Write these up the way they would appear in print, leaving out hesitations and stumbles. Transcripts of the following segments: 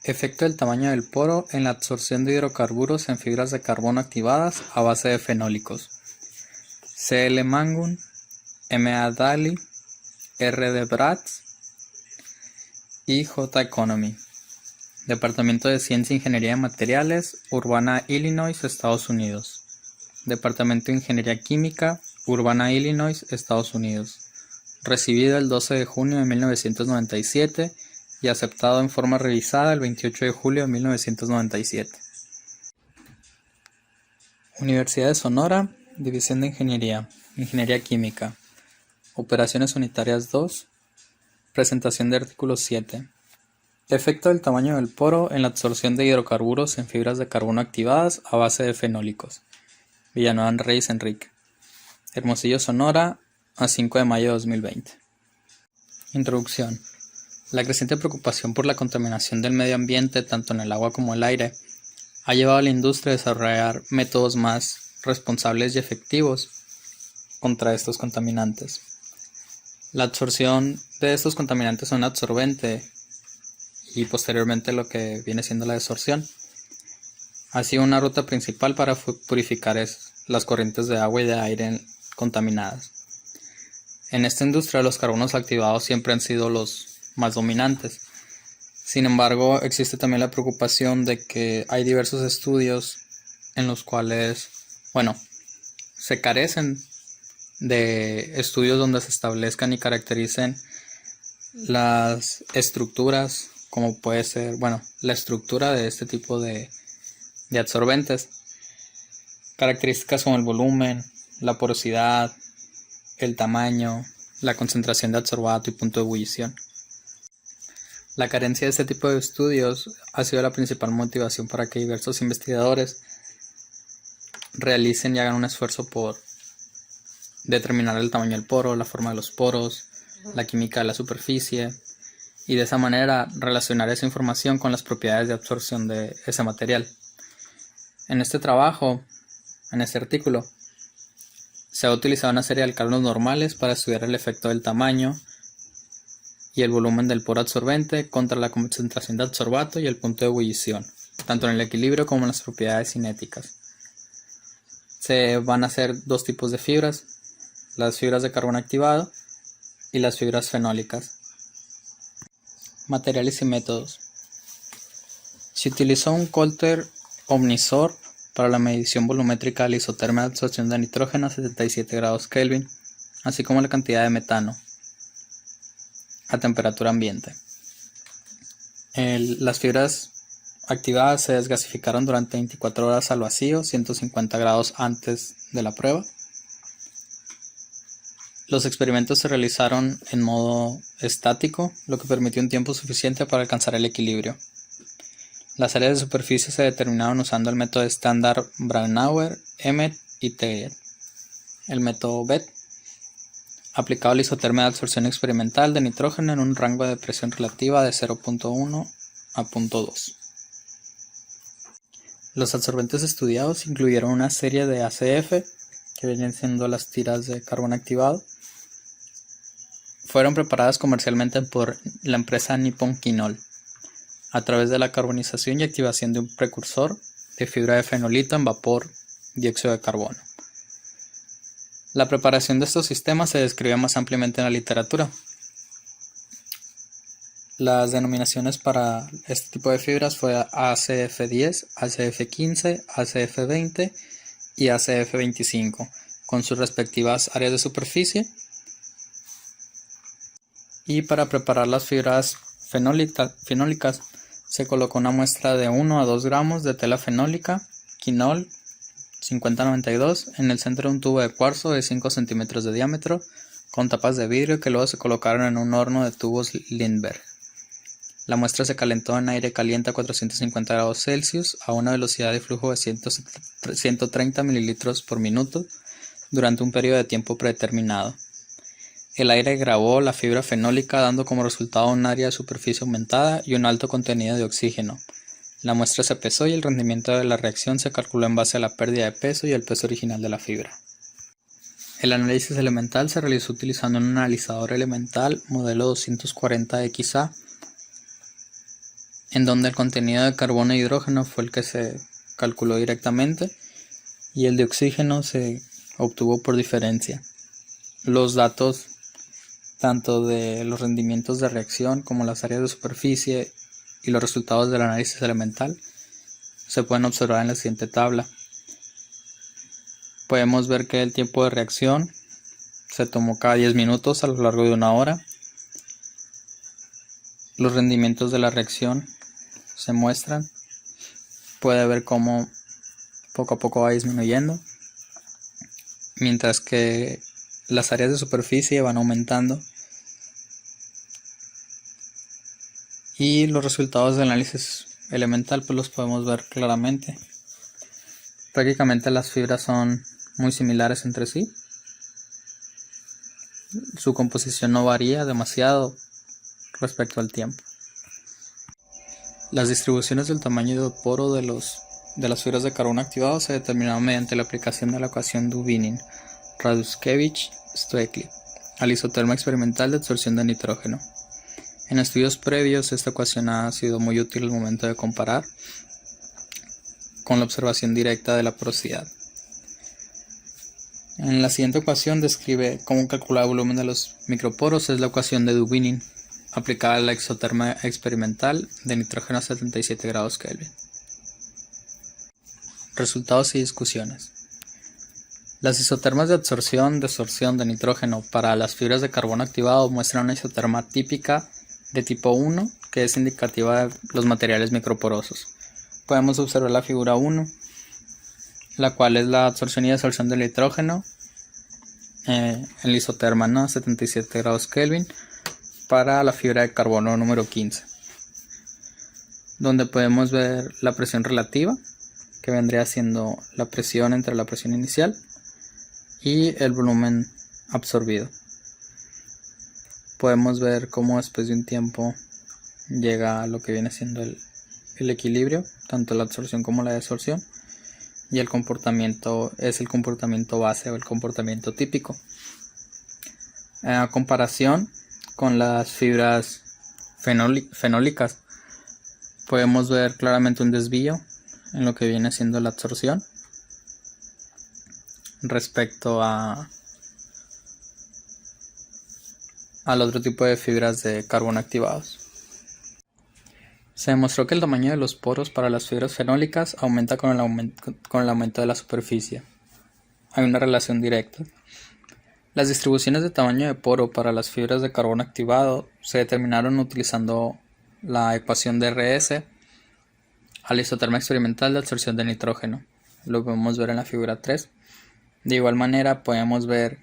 Efecto del tamaño del poro en la absorción de hidrocarburos en fibras de carbono activadas a base de fenólicos. C. L. Mangun, M. A. Daly, R. D. Bratz y J. Economy. Departamento de Ciencia e Ingeniería de Materiales, Urbana, Illinois, Estados Unidos. Departamento de Ingeniería Química, Urbana, Illinois, Estados Unidos. Recibido el 12 de junio de 1997 y aceptado en forma revisada el 28 de julio de 1997. Universidad de Sonora, División de Ingeniería, Ingeniería Química. Operaciones Unitarias 2. Presentación de artículo 7. Efecto del tamaño del poro en la absorción de hidrocarburos en fibras de carbono activadas a base de fenólicos. Villanueva Reyes Enrique. Hermosillo, Sonora, a 5 de mayo de 2020. Introducción. La creciente preocupación por la contaminación del medio ambiente, tanto en el agua como el aire, ha llevado a la industria a desarrollar métodos más responsables y efectivos contra estos contaminantes. La absorción de estos contaminantes es un absorbente y posteriormente lo que viene siendo la desorción ha sido una ruta principal para purificar las corrientes de agua y de aire contaminadas. En esta industria los carbonos activados siempre han sido los más dominantes. Sin embargo, existe también la preocupación de que hay diversos estudios en los cuales, se carecen de estudios donde se establezcan y caractericen las estructuras, como puede ser, la estructura de este tipo de absorbentes. Características como el volumen, la porosidad, el tamaño, la concentración de adsorbato y punto de ebullición. La carencia de este tipo de estudios ha sido la principal motivación para que diversos investigadores realicen y hagan un esfuerzo por determinar el tamaño del poro, la forma de los poros, la química de la superficie y de esa manera relacionar esa información con las propiedades de absorción de ese material. En este trabajo, en este artículo, se ha utilizado una serie de cálculos normales para estudiar el efecto del tamaño y el volumen del poro absorbente contra la concentración de adsorbato y el punto de ebullición, tanto en el equilibrio como en las propiedades cinéticas. Se van a hacer dos tipos de fibras, las fibras de carbono activado y las fibras fenólicas. Materiales y métodos. Se utilizó un Coulter Omnisorb para la medición volumétrica de la isotermia de absorción de nitrógeno a 77 grados Kelvin, así como la cantidad de metano a temperatura ambiente. Las fibras activadas se desgasificaron durante 24 horas al vacío, 150 grados antes de la prueba. Los experimentos se realizaron en modo estático, lo que permitió un tiempo suficiente para alcanzar el equilibrio. Las áreas de superficie se determinaron usando el método estándar Braunauer, Emmet y Teget. El método BET, aplicado a la isotermia de absorción experimental de nitrógeno en un rango de presión relativa de 0.1 a 0.2. Los absorbentes estudiados incluyeron una serie de ACF, que vienen siendo las tiras de carbono activado. Fueron preparadas comercialmente por la empresa Nippon Quinol, a través de la carbonización y activación de un precursor de fibra de fenolito en vapor dióxido de carbono. La preparación de estos sistemas se describe más ampliamente en la literatura. Las denominaciones para este tipo de fibras fue ACF10, ACF15, ACF20 y ACF25, con sus respectivas áreas de superficie. Y para preparar las fibras fenólicas se colocó una muestra de 1 a 2 gramos de tela fenólica, quinol 5092, en el centro de un tubo de cuarzo de 5 centímetros de diámetro, con tapas de vidrio que luego se colocaron en un horno de tubos Lindbergh. La muestra se calentó en aire caliente a 450 grados Celsius a una velocidad de flujo de 130 mililitros por minuto durante un periodo de tiempo predeterminado. El aire grabó la fibra fenólica, dando como resultado un área de superficie aumentada y un alto contenido de oxígeno. La muestra se pesó y el rendimiento de la reacción se calculó en base a la pérdida de peso y el peso original de la fibra. El análisis elemental se realizó utilizando un analizador elemental modelo 240XA en donde el contenido de carbono e hidrógeno fue el que se calculó directamente y el de oxígeno se obtuvo por diferencia. Los datos tanto de los rendimientos de reacción como las áreas de superficie y los resultados del análisis elemental se pueden observar en la siguiente tabla. Podemos ver que el tiempo de reacción se tomó cada 10 minutos a lo largo de una hora. Los rendimientos de la reacción se muestran. Puede ver cómo poco a poco va disminuyendo, mientras que las áreas de superficie van aumentando. Y los resultados del análisis elemental pues los podemos ver claramente. Prácticamente las fibras son muy similares entre sí. Su composición no varía demasiado respecto al tiempo. Las distribuciones del tamaño de poro de las fibras de carbono activado se determinaron mediante la aplicación de la ecuación Dubinin-Radulescu-Stoecki al isoterma experimental de absorción de nitrógeno. En estudios previos, esta ecuación ha sido muy útil al momento de comparar con la observación directa de la porosidad. En la siguiente ecuación describe cómo calcular el volumen de los microporos. Es la ecuación de Dubinin aplicada a la exoterma experimental de nitrógeno a 77 grados Kelvin. Resultados y discusiones. Las isotermas de absorción-desorción de nitrógeno para las fibras de carbono activado muestran una isoterma típica de tipo 1 que es indicativa de los materiales microporosos. Podemos observar la figura 1, la cual es la absorción y desorción del nitrógeno en el isoterma, ¿no? 77 grados Kelvin para la fibra de carbono número 15, donde podemos ver la presión relativa, que vendría siendo la presión entre la presión inicial y el volumen absorbido. Podemos ver cómo después de un tiempo llega a lo que viene siendo el equilibrio, tanto la absorción como la desorción, y el comportamiento es el comportamiento base o el comportamiento típico. A comparación con las fibras fenólicas, podemos ver claramente un desvío en lo que viene siendo la absorción respecto al otro tipo de fibras de carbono activados. Se demostró que el tamaño de los poros para las fibras fenólicas aumenta con el aumento de la superficie. Hay una relación directa. Las distribuciones de tamaño de poro para las fibras de carbono activado se determinaron utilizando la ecuación de RS al isoterma experimental de absorción de nitrógeno. Lo podemos ver en la figura 3. De igual manera podemos ver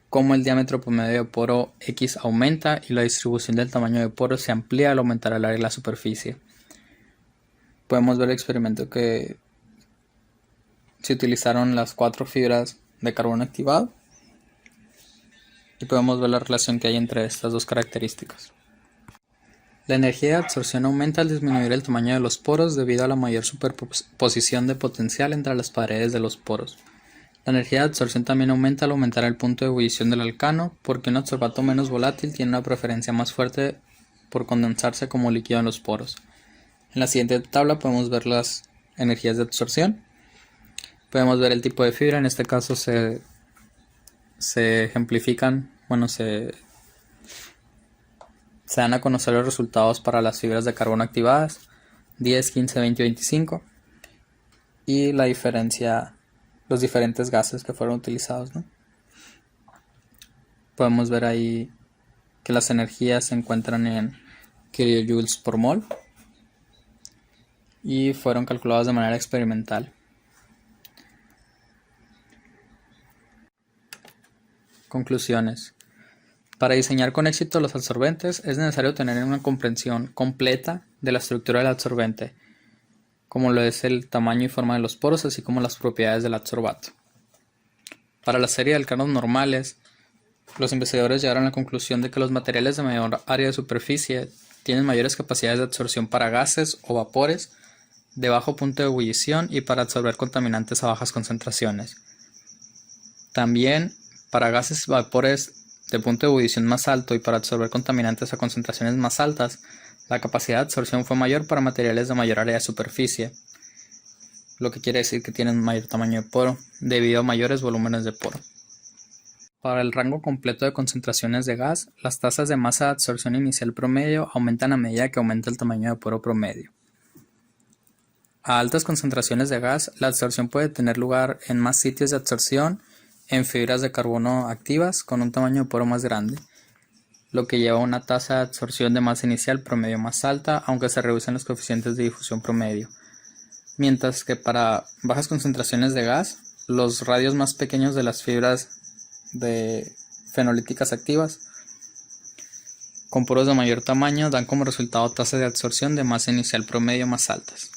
cómo el diámetro promedio de poro X aumenta y la distribución del tamaño de poro se amplía al aumentar el área de la superficie. Podemos ver el experimento que se utilizaron las 4 fibras de carbono activado y podemos ver la relación que hay entre estas dos características. La energía de absorción aumenta al disminuir el tamaño de los poros debido a la mayor superposición de potencial entre las paredes de los poros. La energía de absorción también aumenta al aumentar el punto de ebullición del alcano, porque un adsorbato menos volátil tiene una preferencia más fuerte por condensarse como líquido en los poros. En la siguiente tabla podemos ver las energías de absorción. Podemos ver el tipo de fibra, en este caso se ejemplifican, se dan a conocer los resultados para las fibras de carbono activadas, 10, 15, 20 y 25, y la diferencia, los diferentes gases que fueron utilizados, ¿no? Podemos ver ahí que las energías se encuentran en kilojoules por mol y fueron calculadas de manera experimental. Conclusiones. Para diseñar con éxito los absorbentes es necesario tener una comprensión completa de la estructura del absorbente, como lo es el tamaño y forma de los poros, así como las propiedades del adsorbato. Para la serie de alcanos normales, los investigadores llegaron a la conclusión de que los materiales de mayor área de superficie tienen mayores capacidades de absorción para gases o vapores de bajo punto de ebullición y para absorber contaminantes a bajas concentraciones. También para gases y vapores de punto de ebullición más alto y para absorber contaminantes a concentraciones más altas, La capacidad de absorción fue mayor para materiales de mayor área de superficie, lo que quiere decir que tienen mayor tamaño de poro, debido a mayores volúmenes de poro. Para el rango completo de concentraciones de gas, las tasas de masa de absorción inicial promedio aumentan a medida que aumenta el tamaño de poro promedio. A altas concentraciones de gas, la absorción puede tener lugar en más sitios de absorción en fibras de carbono activas con un tamaño de poro más grande, lo que lleva a una tasa de absorción de masa inicial promedio más alta, aunque se reducen los coeficientes de difusión promedio. Mientras que para bajas concentraciones de gas, los radios más pequeños de las fibras de fenolíticas activas con poros de mayor tamaño dan como resultado tasas de absorción de masa inicial promedio más altas.